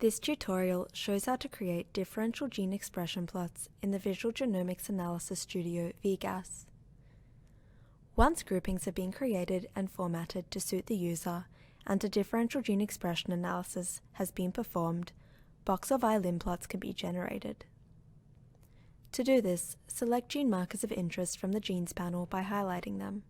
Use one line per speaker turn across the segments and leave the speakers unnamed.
This tutorial shows how to create differential gene expression plots in the Visual Genomics Analysis Studio VGAS. Once groupings have been created and formatted to suit the user and a differential gene expression analysis has been performed, box or violin plots can be generated. To do this, select gene markers of interest from the Genes panel by highlighting them.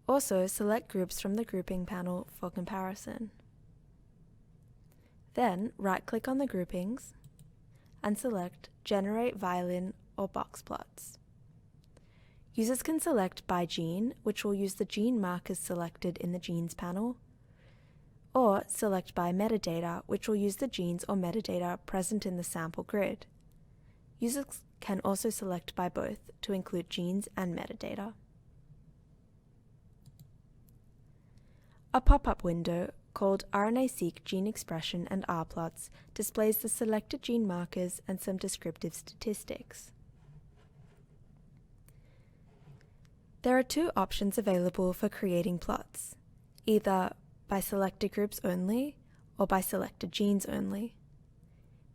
Also, select groups from the Grouping panel for comparison. Then, right-click on the groupings and select Generate Violin or Box Plots. Users can select by gene, which will use the gene markers selected in the Genes panel, or select by metadata, which will use the genes or metadata present in the sample grid. Users can also select by both to include genes and metadata. A pop-up window called RNA-seq Gene Expression and R-Plots displays the selected gene markers and some descriptive statistics. There are two options available for creating plots, either by selected groups only or by selected genes only.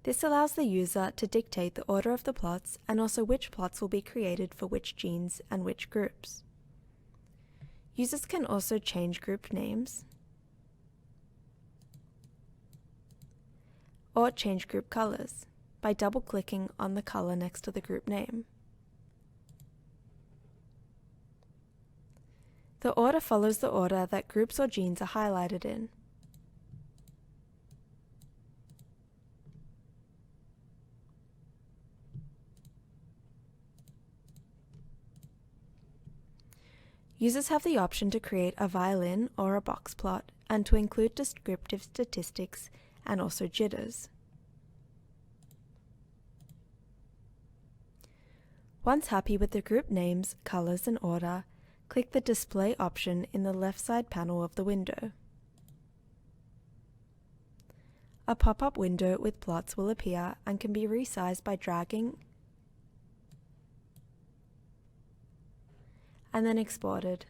This allows the user to dictate the order of the plots and also which plots will be created for which genes and which groups. Users can also change group names or change group colors by double-clicking on the color next to the group name. The order follows the order that groups or genes are highlighted in. Users have the option to create a violin or a box plot and to include descriptive statistics and also jitters. Once happy with the group names, colors, and order, click the Display option in the left side panel of the window. A pop-up window with plots will appear and can be resized by dragging and then exported.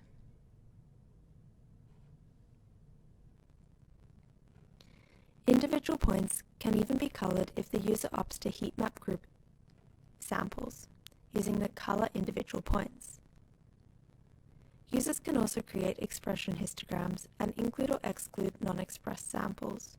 Individual points can even be colored if the user opts to heat map group samples using the Color Individual Points. Users can also create expression histograms and include or exclude non-expressed samples.